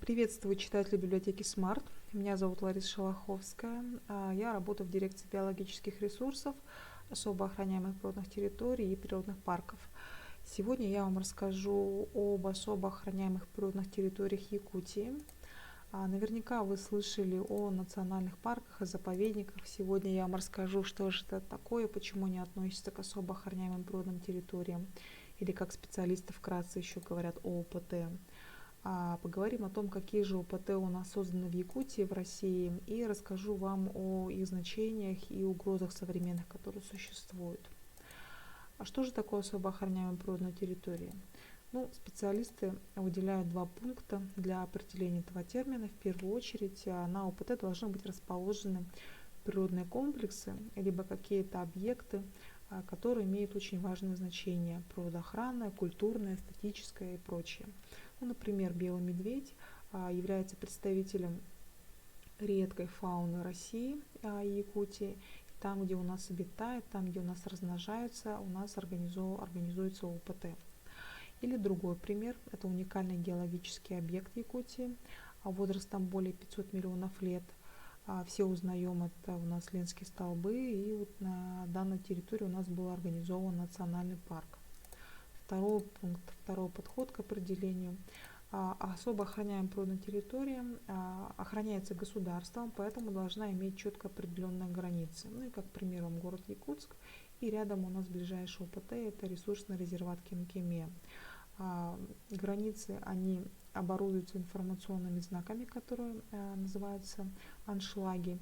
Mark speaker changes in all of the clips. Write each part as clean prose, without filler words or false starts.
Speaker 1: Приветствую читателей библиотеки Smart. Меня зовут Лариса Шолоховская. Я работаю в дирекции биологических ресурсов, особо охраняемых природных территорий и природных парков. Сегодня я вам расскажу об особо охраняемых природных территориях Якутии. Наверняка вы слышали о национальных парках и заповедниках. Сегодня я вам расскажу, что же это такое, почему они относятся к особо охраняемым природным территориям, или как специалисты вкратце еще говорят ОПТ. Поговорим о том, какие же ОПТ у нас созданы в Якутии, в России, и расскажу вам о их значениях и угрозах современных, которые существуют. Что же такое особо охраняемая природная территория? Специалисты выделяют два пункта для определения этого термина. В первую очередь на ОПТ должны быть расположены природные комплексы, либо какие-то объекты, которые имеют очень важное значение: природоохранное, культурное, эстетическое и прочее. Например, белый медведь является представителем редкой фауны России и Якутии. Там, где у нас обитает, там, где у нас размножаются, у нас организуется ОПТ. Или другой пример, это уникальный геологический объект Якутии, возрастом более 500 миллионов лет. Все узнаем, это у нас Ленские столбы, и вот на данной территории у нас был организован национальный парк. Второй пункт, второй подход к определению. Особо охраняемая природная территория охраняется государством, поэтому должна иметь четко определенные границы. И как пример вам город Якутск, и рядом у нас ближайший ОПТ, это ресурсный резерват Кинкемия. Границы, они оборудуются информационными знаками, которые называются аншлаги.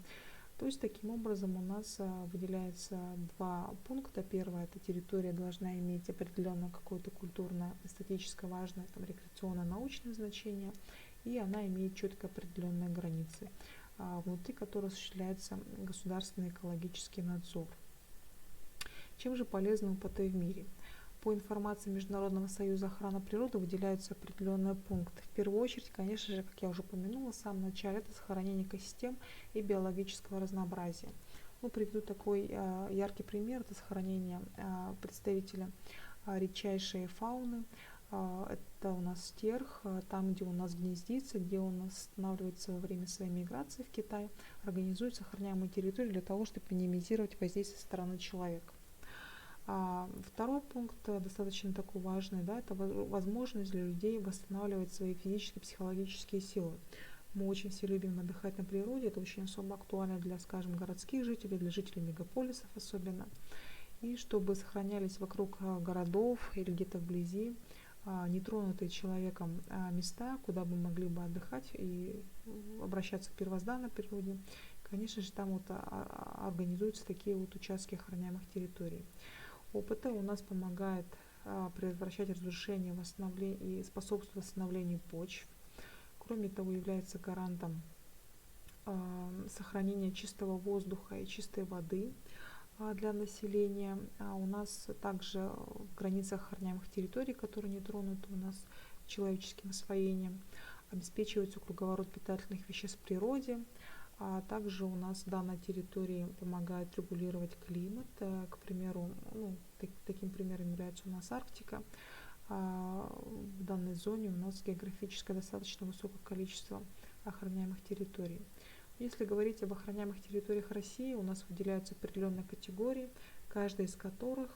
Speaker 1: То есть таким образом у нас выделяется два пункта. Первое, это территория должна иметь определенное какое-то культурное, эстетическое важное, рекреационное, научное значение, и она имеет четко определенные границы, внутри которой осуществляется государственный экологический надзор. Чем же полезны ОПТ в мире? По информации Международного союза охраны природы выделяются определенные пункты. В первую очередь, конечно же, как я уже упомянула в самом начале, это сохранение экосистем и биологического разнообразия. Приведу такой яркий пример: это сохранение представителя редчайшей фауны. Это у нас стерх, там, где у нас гнездится, где у нас останавливается во время своей миграции в Китай, организует сохраняемую территорию для того, чтобы минимизировать воздействие со стороны человека. Второй пункт достаточно такой важный, это возможность для людей восстанавливать свои физические и психологические силы. Мы очень все любим отдыхать на природе, это очень особо актуально для, скажем, городских жителей, для жителей мегаполисов особенно. И чтобы сохранялись вокруг городов или где-то вблизи нетронутые человеком места, куда мы могли бы отдыхать и обращаться к первозданной природе, конечно же, там организуются такие участки охраняемых территорий. ОПТ у нас помогает предотвращать разрушение и способствует восстановлению почв. Кроме того, является гарантом сохранения чистого воздуха и чистой воды для населения. У нас также в границах охраняемых территорий, которые не тронуты у нас человеческим освоением, обеспечивается круговорот питательных веществ в природе. Также у нас данная территория помогает регулировать климат. К примеру, таким примером является у нас Арктика. В данной зоне у нас географически достаточно высокое количество охраняемых территорий. Если говорить об охраняемых территориях России, у нас выделяются определенные категории, каждая из которых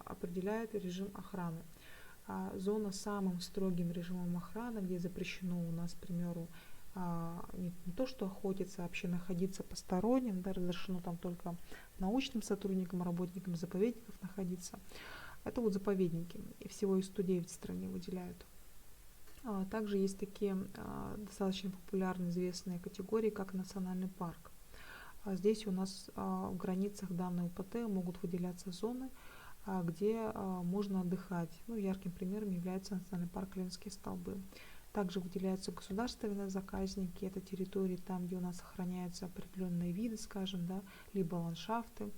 Speaker 1: определяет режим охраны. Зона с самым строгим режимом охраны, где запрещено у нас, к примеру, не то что охотиться, а вообще находиться посторонним, разрешено там только научным сотрудникам, работникам заповедников находиться. Это заповедники, и всего их 109 в стране выделяют. Также есть такие достаточно популярные, известные категории, как национальный парк. Здесь у нас в границах данной УПТ могут выделяться зоны, где можно отдыхать. Ярким примером является национальный парк Ленские столбы. Также выделяются государственные заказники, это территории там, где у нас сохраняются определенные виды, скажем, либо ландшафты.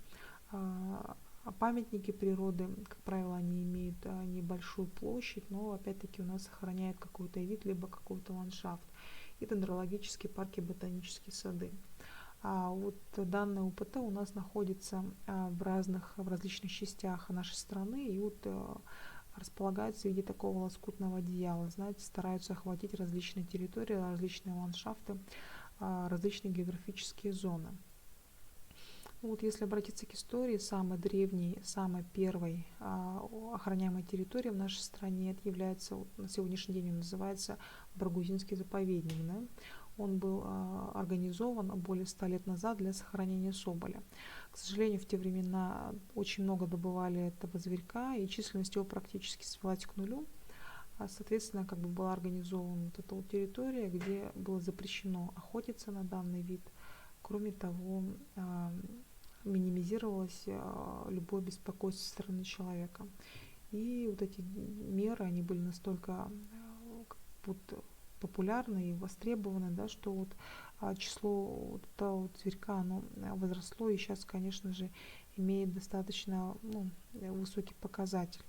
Speaker 1: Памятники природы, как правило, они имеют небольшую площадь, но опять-таки у нас сохраняют какой-то вид, либо какой-то ландшафт. И дендрологические парки, ботанические сады. Данная УПТ у нас находится в различных частях нашей страны, и располагаются в виде такого лоскутного одеяла. Знаете, стараются охватить различные территории, различные ландшафты, различные географические зоны. Вот если обратиться к истории, самой древней, самой первой охраняемой территорией в нашей стране это является, вот, на сегодняшний день он называется Баргузинский заповедник. Да? Он был организован более 100 лет назад для сохранения соболя. К сожалению, в те времена очень много добывали этого зверька, и численность его практически свелась к нулю. Соответственно, была организована вот эта вот территория, где было запрещено охотиться на данный вид. Кроме того, минимизировалось любое беспокойство со стороны человека. И вот эти меры, они были настолько популярны и востребованы, да, что вот число вот этого вот зверька, оно возросло и сейчас, конечно же, имеет достаточно высокий показатель.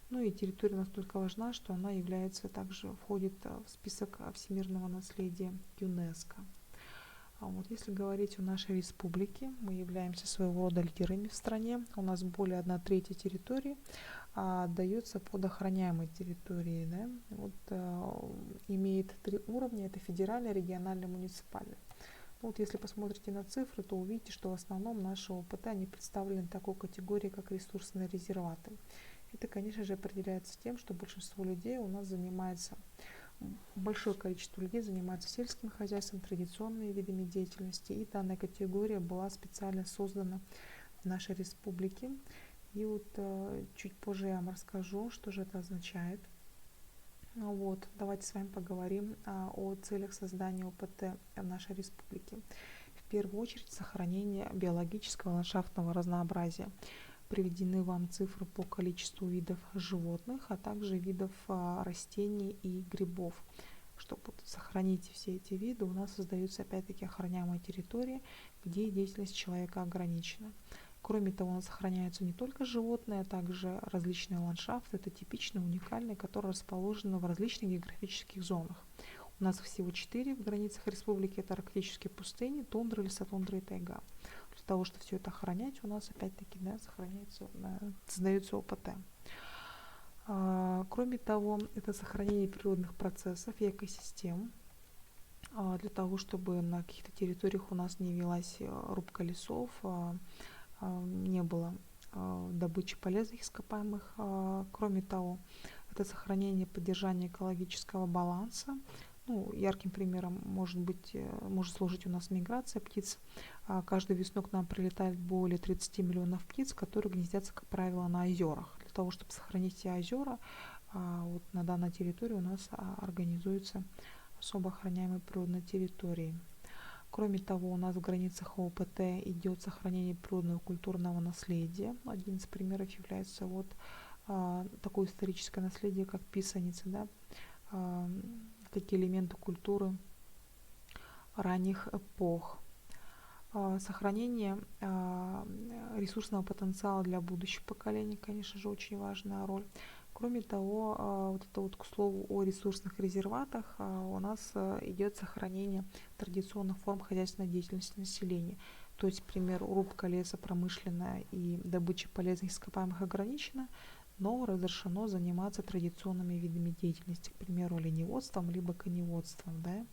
Speaker 1: Ну и территория настолько важна, что она является также, входит в список всемирного наследия ЮНЕСКО. Вот если говорить о нашей республике, мы являемся своего рода лидерами в стране. У нас более 1/3 территории отдается под охраняемой территории. Да? Имеет 3 уровня, это федеральный, региональный, муниципальный. Вот если посмотрите на цифры, то увидите, что в основном наши ОПТ они представлены такой категорией, как ресурсные резерваты. Это, конечно же, определяется тем, что большинство людей у нас занимается, большое количество людей занимается сельским хозяйством, традиционными видами деятельности, и данная категория была специально создана в нашей республике. И вот чуть позже я вам расскажу, что же это означает. Вот, давайте с вами поговорим о целях создания ОПТ в нашей республике. В первую очередь, сохранение биологического ландшафтного разнообразия. Приведены вам цифры по количеству видов животных, а также видов растений и грибов. Чтобы сохранить все эти виды, у нас создаются опять-таки охраняемые территории, где деятельность человека ограничена. Кроме того, у нас сохраняются не только животные, а также различные ландшафты, это типичные, уникальные, которые расположены в различных географических зонах. У нас всего 4 в границах республики, это арктические пустыни, тундра, лесотундра и тайга. Для того, чтобы все это охранять, у нас опять-таки создается ОПТ. Кроме того, это сохранение природных процессов и экосистем. Для того, чтобы на каких-то территориях у нас не велась рубка лесов, не было добычи полезных ископаемых. Кроме того, это сохранение и поддержание экологического баланса. Ярким примером может служить у нас миграция птиц. Каждую весну к нам прилетает более 30 миллионов птиц, которые гнездятся, как правило, на озерах. Для того, чтобы сохранить эти озера, на данной территории у нас организуются особо охраняемые природные территории. Кроме того, у нас в границах ОПТ идет сохранение природного культурного наследия. Один из примеров является такое историческое наследие, как писаницы, да? Такие элементы культуры ранних эпох. Сохранение ресурсного потенциала для будущих поколений, конечно же, очень важная роль. Кроме того, к слову о ресурсных резерватах, у нас идет сохранение традиционных форм хозяйственной деятельности населения. То есть, к примеру, рубка леса промышленная и добыча полезных ископаемых ограничена, но разрешено заниматься традиционными видами деятельности, к примеру, оленеводством либо коневодством. Да?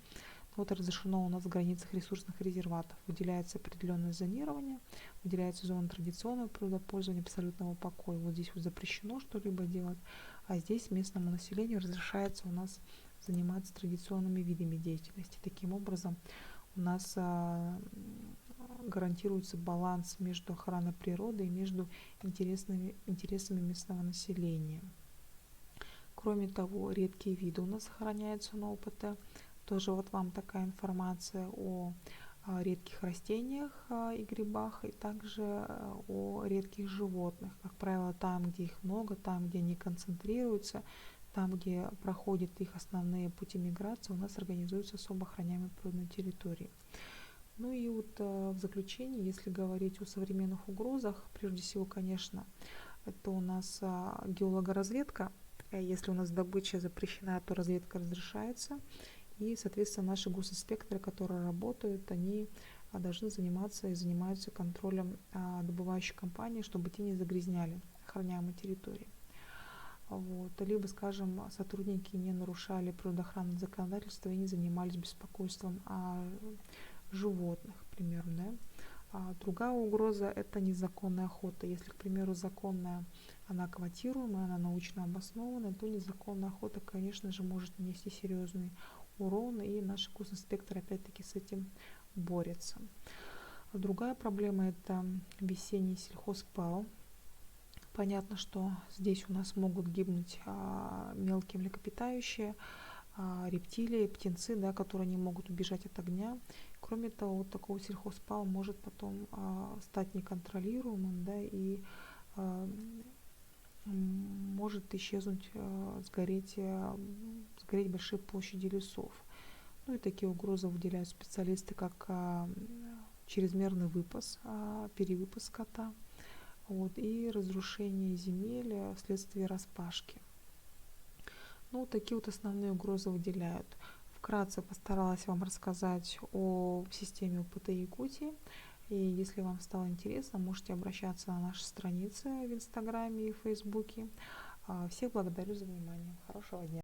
Speaker 1: Разрешено у нас в границах ресурсных резерватов. Выделяется определенное зонирование, выделяется зона традиционного природопользования, абсолютного покоя. Вот здесь запрещено что-либо делать, а здесь местному населению разрешается у нас заниматься традиционными видами деятельности. Таким образом, у нас гарантируется баланс между охраной природы и между интересами местного населения. Кроме того, редкие виды у нас сохраняются на ОПТ. Тоже вам такая информация о редких растениях и грибах, и также о редких животных. Как правило, там, где их много, там, где они концентрируются, там, где проходят их основные пути миграции, у нас организуются особо охраняемые природные территории. В заключение, если говорить о современных угрозах, прежде всего, конечно, это у нас геологоразведка. Если у нас добыча запрещена, то разведка разрешается. И, соответственно, наши госинспекторы, которые работают, они должны заниматься и занимаются контролем добывающих компаний, чтобы те не загрязняли охраняемые территории. вот, либо, скажем, сотрудники не нарушали природоохранное законодательство и не занимались беспокойством о животных, к примеру, да. Другая угроза – это незаконная охота. Если, к примеру, законная, она квотируемая, она научно обоснованная, то незаконная охота, конечно же, может нанести серьезный урон, и наш госинспектор опять-таки с этим борется. Другая проблема – это весенний сельхозпал. Понятно, что здесь у нас могут гибнуть мелкие млекопитающие, рептилии, птенцы, да, которые не могут убежать от огня. Кроме того, вот такой сельхозпал может потом стать неконтролируемым, да, и может исчезнуть, сгореть большие площади лесов. Ну и такие угрозы выделяют специалисты, как чрезмерный выпас, перевыпас скота, вот, и разрушение земель вследствие распашки. Ну, такие вот основные угрозы выделяют. Вкратце постаралась вам рассказать о системе УПТ Якутии. И если вам стало интересно, можете обращаться на наши страницы в Инстаграме и Фейсбуке. Всех благодарю за внимание. Хорошего дня.